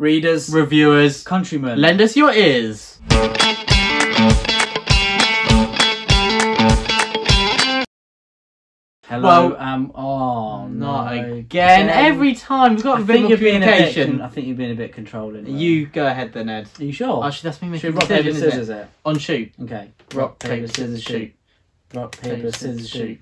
readers, reviewers, countrymen, lend us your ears. Hello. Well, oh not no! again. Every time we've got a bit more communication. I think you're being a bit controlling. You go ahead then, Ed. Are you sure? Actually, that's me making rock, paper, decisions, scissors it? On shoot. Okay. Rock, paper, scissors, shoot. Rock, paper, scissors, shoot.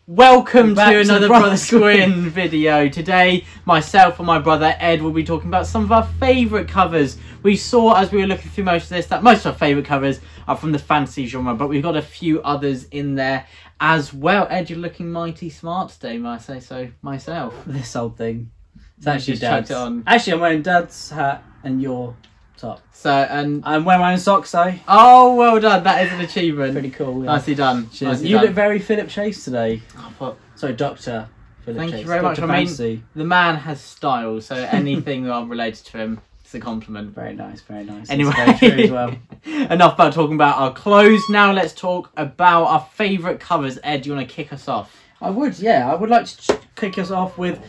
Welcome Back to another the Brothers Gwynne video. Today, myself and my brother Ed will be talking about some of our favourite covers. We saw as we were looking through most of this that most of our favourite covers are from the fantasy genre, but we've got a few others in there as well. Ed, you're looking mighty smart today, might I say so myself. This old thing. It's You actually just Dad's. chucked it on. Actually, I'm wearing Dad's hat and your top. So, and I'm wearing my own socks, though. oh, well done. That is an achievement. Pretty cool. Yeah. Nicely done. Cheers. Nicely You done. look very Philip Chase today. Oh, but Sorry, Dr. Philip thank Chase. you very much. Dr. I mean, Fancy. the man has style, so anything that I'm related to him is a compliment. Very nice, very nice. Anyway, It's very true as well. Enough about talking about our clothes. Now let's talk about our favourite covers. Ed, do you want to kick us off? I would, yeah. I would like to kick us off with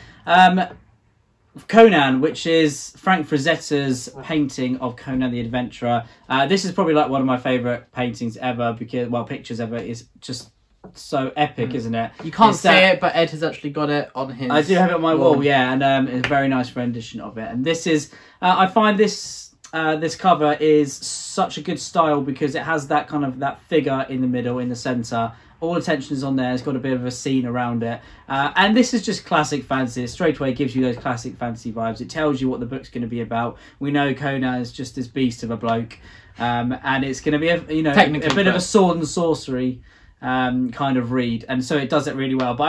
Conan, which is Frank Frazetta's painting of Conan the Adventurer. This is probably like one of my favourite paintings ever, because, well, pictures ever. It's just so epic, isn't it? You can't It's see it, but Ed has actually got it on his... I do have it on my wall, yeah, and it's a very nice rendition of it. And this is, I find this this cover is such a good style because it has that kind of that figure in the middle, in the centre. All attention is on there. It's got a bit of a scene around it, and this is just classic fantasy. It straight away gives you those classic fantasy vibes. It tells you what the book's going to be about. We know Conan is just this beast of a bloke, and it's going to be a a bit of a sword and sorcery kind of read, and so it does it really well. But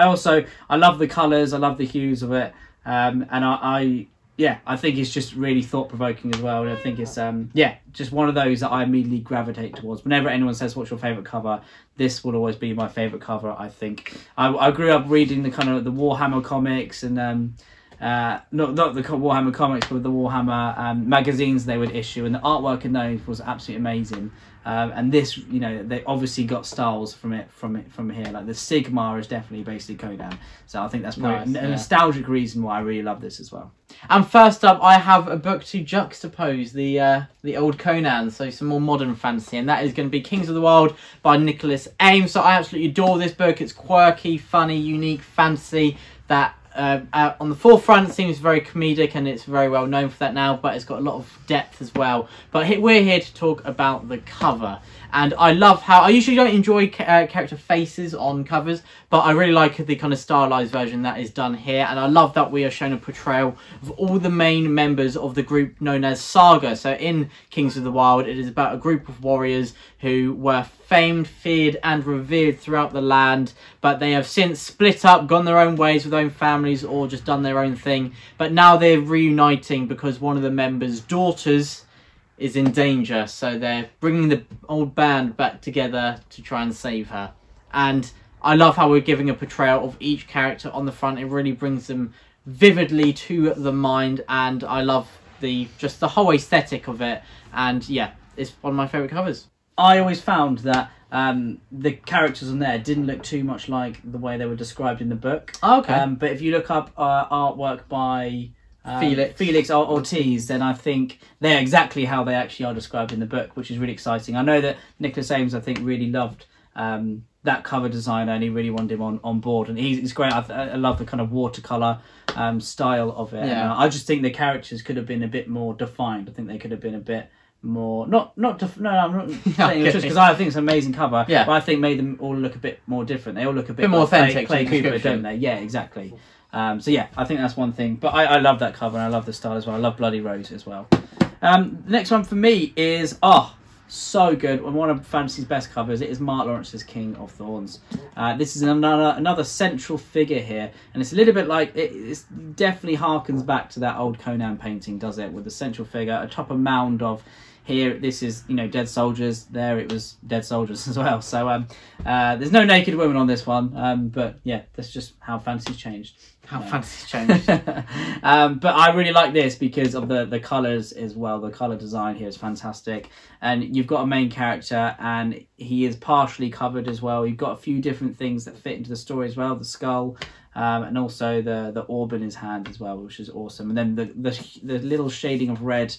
I love the colours, I love the hues of it, and I think it's just really thought-provoking as well. And I think it's just one of those that I immediately gravitate towards. Whenever anyone says what's your favourite cover, this will always be my favourite cover. I think I grew up reading the kind of the Warhammer comics and not the Warhammer comics, but the Warhammer magazines they would issue, and the artwork in those was absolutely amazing. And this, they obviously got styles from here. Like the Sigma is definitely basically Conan, so I think that's probably a nostalgic reason why I really love this as well. And first up, I have a book to juxtapose the old Conan, so some more modern fantasy, and that is going to be Kings of the Wild by Nicholas Ames. So I absolutely adore this book. It's quirky, funny, unique fantasy that on the forefront seems very comedic, and it's very well known for that now, but it's got a lot of depth as well. But we're here to talk about the cover, and I love how I usually don't enjoy character faces on covers, but I really like the kind of stylized version that is done here, and I love that we are shown a portrayal of all the main members of the group known as Saga. So in Kings of the Wild, it is about a group of warriors who were famed, feared and revered throughout the land, but they have since split up, gone their own ways with their own families, or just done their own thing. But now they're reuniting because one of the members' daughters is in danger, so they're bringing the old band back together to try and save her. And I love how we're giving a portrayal of each character on the front. It really brings them vividly to the mind, and I love just the whole aesthetic of it. And yeah, it's one of my favourite covers. I always found that the characters on there didn't look too much like the way they were described in the book. Oh, okay. But if you look up artwork by Felix Ortiz, then I think they're exactly how they actually are described in the book, which is really exciting. I know that Nicholas Ames, I think, really loved that cover designer, and he really wanted him on board, and he's great. I love the kind of watercolour style of it. Yeah. I just think the characters could have been a bit more defined. I think they could have been a bit more I'm not saying it's just because I think it's an amazing cover, but I think made them all look a bit more different. They all look a bit more like authentic, Clay Cooper, don't they? Yeah, exactly. So yeah, I think that's one thing. But I love that cover, and I love the style as well. I love Bloody Rose as well. The next one for me is so good, and one of Fantasy's best covers. It is Mark Lawrence's King of Thorns. This is another central figure here, and it's a little bit like it definitely harkens back to that old Conan painting, does it? With the central figure atop a mound of Here, this is, you know, dead soldiers. There, it was dead soldiers as well. So there's no naked women on this one. But yeah, that's just how fantasy's changed. How fantasy's changed. But I really like this because of the colours as well. The colour design here is fantastic. And you've got a main character and he is partially covered as well. You've got a few different things that fit into the story as well. The skull and also the orb in his hand as well, which is awesome. And then the little shading of red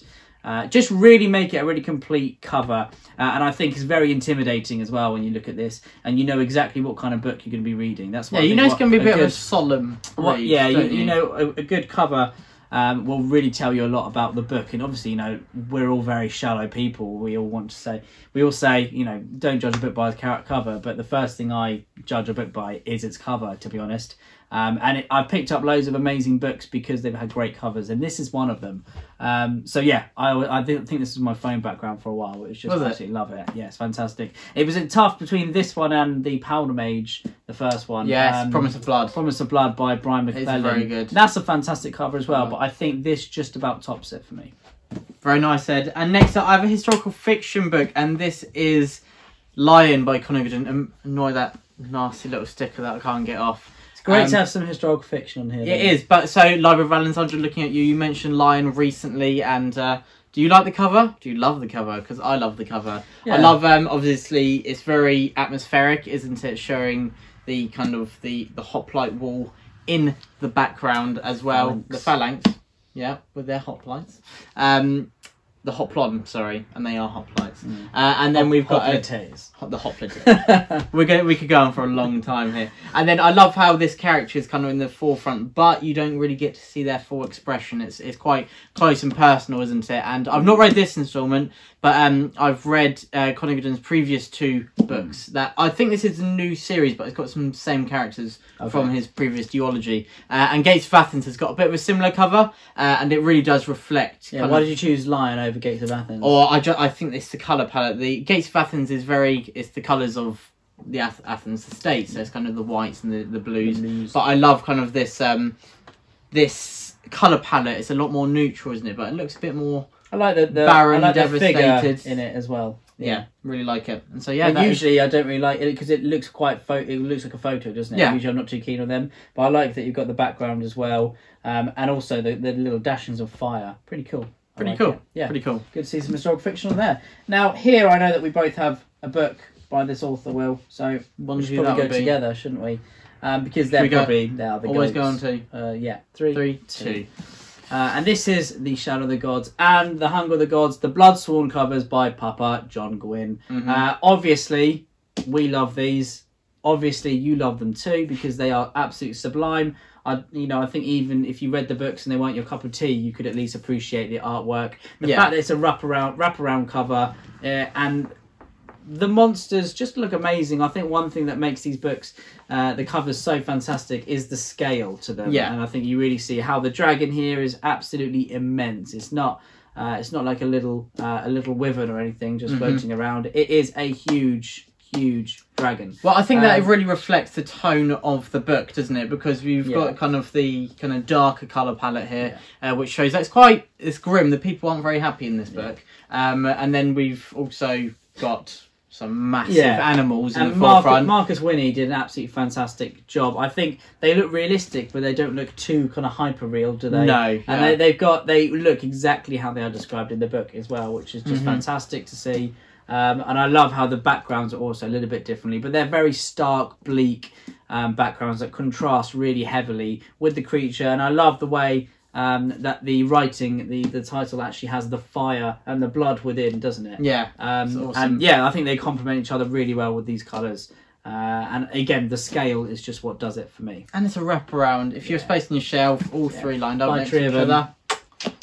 just really make it a really complete cover. And I think it's very intimidating as well when you look at this and you know exactly what kind of book you're going to be reading. That's why you know it's going to be a bit of a solemn read. Yeah, you know, a good cover will really tell you a lot about the book. And obviously, you know, we're all very shallow people. We all say, you know, don't judge a book by its cover. But the first thing I judge a book by is its cover, to be honest. I've picked up loads of amazing books because they've had great covers, and this is one of them. So yeah, I think this was my phone background for a while. It was just absolutely love it. Yeah, it's fantastic. It was tough between this one and the Powder Mage, the first one. Yes, Promise of Blood. Promise of Blood by Brian McClellan. It's very good. That's a fantastic cover as well, but I think this just about tops it for me. Very nice, Ed. And next up, I have a historical fiction book, and this is Lion by Conan. Annoy that nasty little sticker that I can't get off. Great to have some historical fiction on here. It is, but so Library of Alexandria, looking at you, you mentioned Lion recently, and do you like the cover? Do you love the cover? Because I love the cover. Yeah. I love, obviously, it's very atmospheric, isn't it? Showing the kind of the hoplite wall in the background as well. Phalanx. The phalanx, yeah, with their hoplites. The hoplon, sorry, and they are hoplites. And then we've got the hoplites. We could go on for a long time here. And then I love how this character is kind of in the forefront, but you don't really get to see their full expression. It's quite close and personal, isn't it? And I've not read this instalment, but I've read Conan Goodin's previous 2 books. That I think this is a new series, but it's got some same characters from his previous duology. And Gates of Athens has got a bit of a similar cover, and it really does reflect. Yeah, why did you choose Lion over Gates of Athens? Or I think it's the colour palette. The Gates of Athens is it's the colours of the Athens estate, so it's kind of the whites and the blues. But I love kind of this this colour palette. It's a lot more neutral, isn't it? But it looks a bit more. I like the barren, I like devastated the figure in it as well. Yeah, really like it. And so yeah, usually I don't really like it because it looks it looks like a photo, doesn't it? Yeah. Usually I'm not too keen on them, but I like that you've got the background as well, and also the little dashings of fire. Pretty cool. Pretty cool. Yeah, pretty cool. Good to see some historical fiction on there. Now here I know that we both have a book by this author, Will. So we should probably go together, shouldn't we? Because they are the always goats. Go on to. Yeah, 3, 2. And this is The Shadow of the Gods and The Hunger of the Gods, the Bloodsworn covers by Papa John Gwynne. Obviously, we love these. Obviously, you love them too because they are absolutely sublime. I think even if you read the books and they weren't your cup of tea, you could at least appreciate the artwork. The fact that it's a wraparound cover and the monsters just look amazing. I think one thing that makes these books, the covers so fantastic, is the scale to them. Yeah. And I think you really see how the dragon here is absolutely immense. It's not like a little wyvern or anything just floating around. It is a huge dragon. Well, I think that it really reflects the tone of the book, doesn't it? Because we've got kind of the kind of darker colour palette here, which shows that it's grim. The people aren't very happy in this book. And then we've also got some massive animals in the forefront. Marcus Winnie did an absolutely fantastic job. I think they look realistic, but they don't look too kind of hyper real, do they? No. And they look exactly how they are described in the book as well, which is just fantastic to see. And I love how the backgrounds are also a little bit differently, but they're very stark, bleak backgrounds that contrast really heavily with the creature. And I love the way that the writing, the title actually has the fire and the blood within, doesn't it? Yeah. Awesome. And I think they complement each other really well with these colours. And again, the scale is just what does it for me. And it's a wraparound. If you're spaced on your shelf, all 3 lined up next to each other.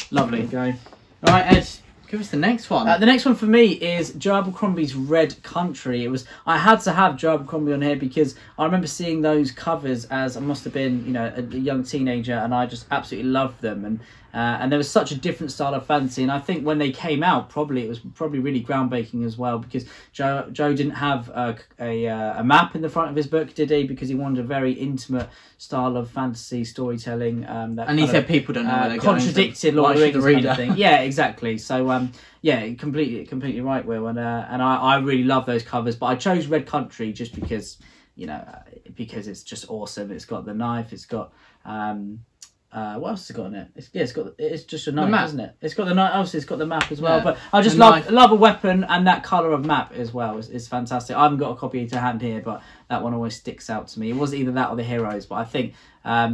Lovely. There you go. All right, Ed. Give us the next one. The next one for me is Joe Abercrombie's Red Country. I had to have Joe Abercrombie on here because I remember seeing those covers as I must have been, a young teenager, and I just absolutely loved them. And there was such a different style of fantasy, and I think when they came out, it was really groundbreaking as well, because Joe didn't have a map in the front of his book, did he? Because he wanted a very intimate style of fantasy storytelling. And he said people don't know where they're contradicted going, Lord of the Rings reader. kind of thing. Yeah, exactly. So yeah, completely right, Will. And I really love those covers, but I chose Red Country just because because it's just awesome. It's got the knife. It's got what else has it got in it? It's just a knife, isn't it? It's got the knife. Obviously, it's got the map as well. Yeah. But I just love a weapon, and that colour of map as well is fantastic. I haven't got a copy to hand here, but that one always sticks out to me. It was either that or the Heroes, but I think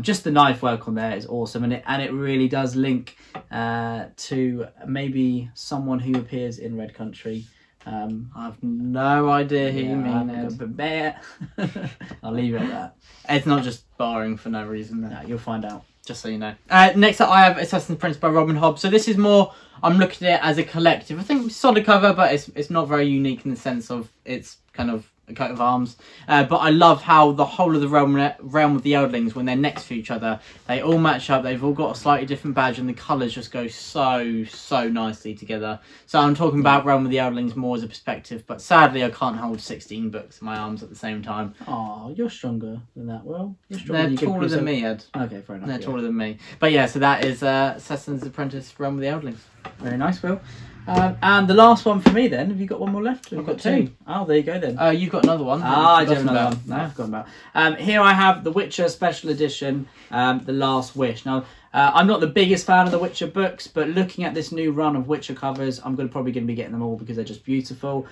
just the knife work on there is awesome, and it really does link to maybe someone who appears in Red Country. I have no idea who you mean. But I'll leave it at that. It's not just barring for no reason. No, you'll find out. Just so you know. Next up, I have Assassin's Apprentice by Robin Hobb. So this is more, I'm looking at it as a collective. I think solid cover, but it's not very unique in the sense of it's kind of a coat of arms. But I love how the whole of the realm of the Eldlings, when they're next to each other, they all match up. They've all got a slightly different badge, and the colours just go so nicely together. So I'm talking about Realm of the Eldlings more as a perspective, but sadly I can't hold 16 books in my arms at the same time. Oh, you're stronger than that, Will. You're stronger. They're taller than me, Ed. Okay, fair enough. They're taller than me. But yeah, so that is Assassin's Apprentice Realm of the Eldlings. Very nice, Will. And the last one for me then, have you got one more left? I've got two. Oh, there you go then. You've got another one. I do have another one. No, I've forgotten about. Here I have The Witcher Special Edition, The Last Wish. Now, I'm not the biggest fan of the Witcher books, but looking at this new run of Witcher covers, I'm probably going to be getting them all because they're just beautiful.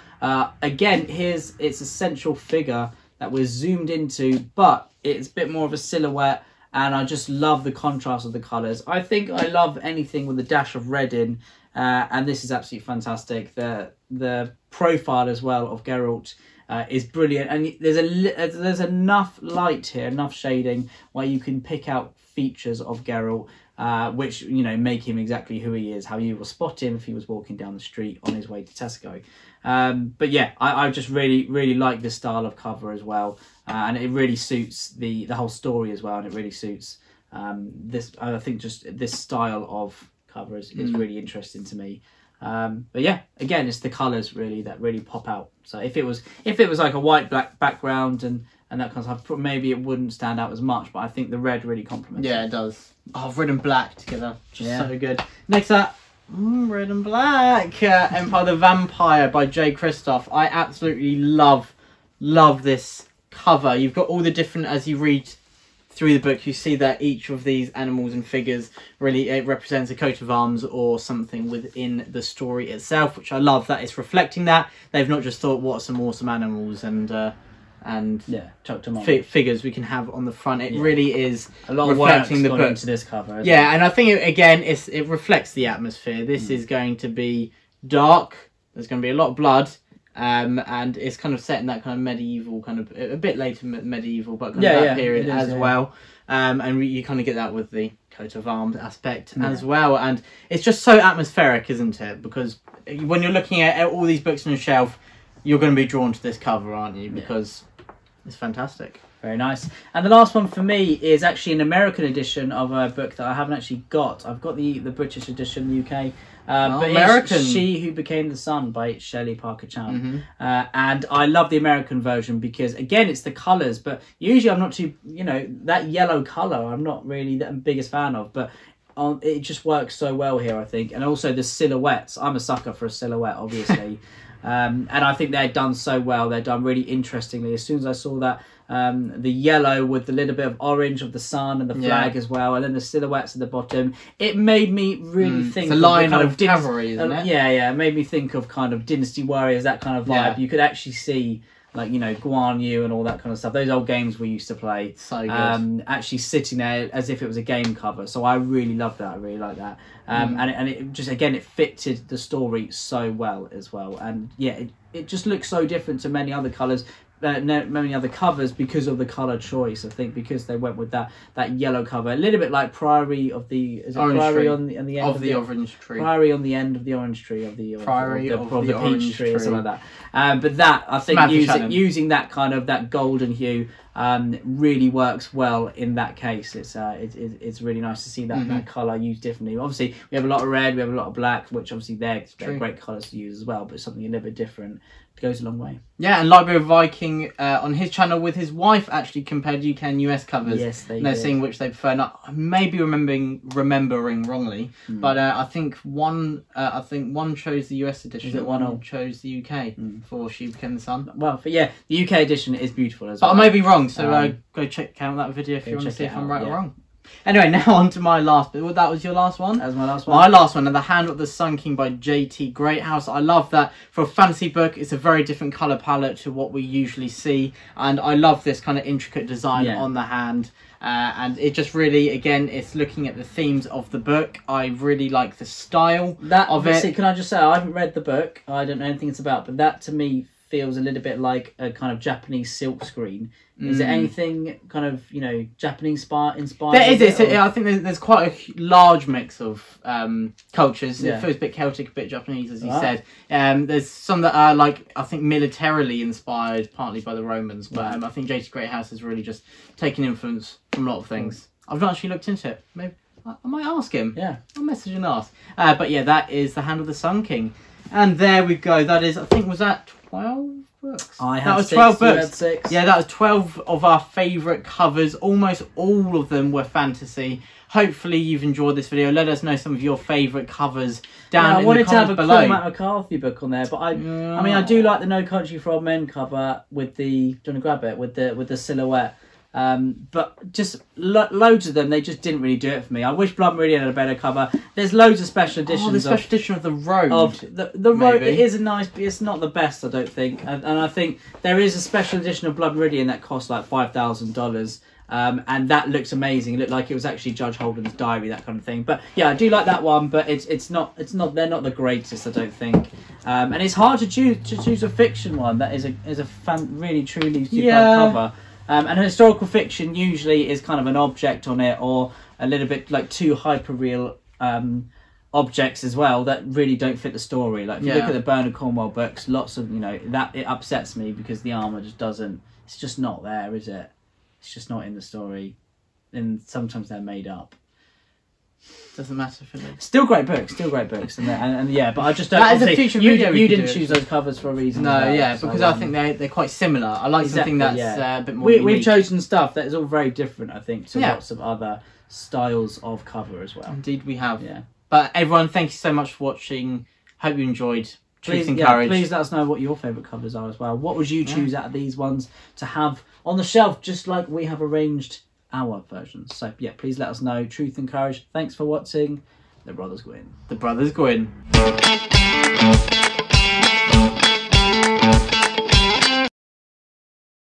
Again, it's a central figure that we're zoomed into, but it's a bit more of a silhouette, and I just love the contrast of the colours. I think I love anything with a dash of red in, and this is absolutely fantastic. The profile as well of Geralt is brilliant, and there's enough light here, enough shading where you can pick out features of Geralt, which make him exactly who he is, how you will spot him if he was walking down the street on his way to Tesco. But yeah, I just really like this style of cover as well, and it really suits the whole story as well, and it really suits this. I think just this style of cover is really interesting to me. But yeah, again, it's the colours really that really pop out. So if it was like a white black background and that kind of stuff, maybe it wouldn't stand out as much, but I think the red really complements it. It does. Oh, red and black together, just so good. Next up, red and black, Empire the Vampire by Jay Kristoff. I absolutely love this cover. You've got all the different, as you read through the book, you see that each of these animals and figures really it represents a coat of arms or something within the story itself, which I love. That it's reflecting that they've not just thought what some awesome animals and chucked them on. Figures we can have on the front. It really is a lot of reflecting work's the gone book into this cover. And I think it reflects the atmosphere. This is going to be dark. There's going to be a lot of blood. And it's kind of set in that kind of medieval, kind of a bit later medieval, but kind of that period as well. And you kind of get that with the coat of arms aspect as well. And it's just so atmospheric, isn't it? Because when you're looking at all these books on your shelf, you're going to be drawn to this cover, aren't you? Because it's fantastic. Very nice. And the last one for me is actually an American edition of a book that I haven't actually got. I've got the British edition, the UK. But American. It's She Who Became the Sun by Shelley Parker Chan. And I love the American version because, again, it's the colours. But usually I'm not too, that yellow colour I'm not really the biggest fan of. But it just works so well here, I think. And also the silhouettes. I'm a sucker for a silhouette, obviously. And I think they're done so well. They're done really interestingly. As soon as I saw that, the yellow with the little bit of orange of the sun and the flag as well, and then the silhouettes at the bottom, it made me really think it's a line of cavalry, isn't it? It made me think of kind of Dynasty Warriors, that kind of vibe. You could actually see like Guan Yu and all that kind of stuff. Those old games we used to play. So good. Actually sitting there as if it was a game cover. So I really love that. I really like that. And it just, again, it fitted the story so well as well. And yeah, it just looks so different to many other colours. Many other covers because of the colour choice. I think because they went with that yellow cover, a little bit like Priory of the Priory on the end of the orange tree. Priory on the end of the orange tree of the Priory of the peach tree or something like that. But that I think using that kind of that golden hue, really works well in that case. It's really nice to see that that colour used differently. Obviously, we have a lot of red, we have a lot of black, which obviously they're great colours to use as well. But something a little bit different goes a long way. Yeah, and Library of Viking on his channel with his wife actually compared UK and US covers. Yes, they and they're did. seeing which they prefer. Now, I may be remembering wrongly, but I think one chose the US edition. Is it one chose the UK before She Became the Sun. Well, but yeah, the UK edition is beautiful as But well. I may be wrong, so go check out that video if you want to see if I'm right or wrong. Anyway, now on to my last bit. That was your last one? That was my last one. My last one, The Hand of the Sun King by J.T. Greathouse. I love that. For a fantasy book, it's a very different colour palette to what we usually see. And I love this kind of intricate design on the hand. And it just really, again, it's looking at the themes of the book. I really like the style of it. See, can I just say, I haven't read the book. I don't know anything it's about. But that, to me, feels a little bit like a kind of Japanese silk screen. Is it anything kind of, Japanese inspired? There is. I think there's quite a large mix of cultures. Yeah. It feels a bit Celtic, a bit Japanese, as you said. There's some that are, like, I think militarily inspired, partly by the Romans. But I think J.T. Greathouse has really just taken influence from a lot of things. I've not actually looked into it. Maybe I might ask him. Yeah. I'll message and ask. But yeah, that is The Hand of the Sun King. And there we go. That is, I think, was that 12 books? That was 12 books. You had 6. Yeah, that was 12 of our favourite covers. Almost all of them were fantasy. Hopefully you've enjoyed this video. Let us know some of your favourite covers down in the comments below. I wanted to have a Cormac McCarthy book on there, but I mean, I do like the No Country for Old Men cover with the... Do you want to grab it? With the silhouette. But just loads of them, they just didn't really do it for me. I wish Blood Meridian had a better cover. There's loads of special editions. The special edition of the Road. The Road, it is a nice, but it's not the best, I don't think. And I think there is a special edition of Blood Meridian that costs like $5,000. And that looks amazing. It looked like it was actually Judge Holden's diary, that kind of thing. But yeah, I do like that one, but it's not they're not the greatest, I don't think. And it's hard to choose a fiction one that is a really truly superb cover. And historical fiction usually is kind of an object on it, or a little bit like too hyper-real objects as well that really don't fit the story. Like if you look at the Bernard Cornwell books, lots of, that it upsets me because the armour just doesn't, it's just not there, is it? It's just not in the story. And sometimes they're made up. Doesn't matter for me. Still great books, and yeah, but I just don't. That is a future video. You didn't choose those covers for a reason. No, because I think they're quite similar. I like something that's a bit more. We've chosen stuff that is all very different, I think, to lots of other styles of cover as well. Indeed, we have. Yeah. But everyone, thank you so much for watching. Hope you enjoyed. Truth and Courage. Please let us know what your favourite covers are as well. What would you choose out of these ones to have on the shelf, just like we have arranged our versions? So yeah, please let us know. Truth and Courage. Thanks for watching. The Brothers Gwynne. The Brothers Gwynne.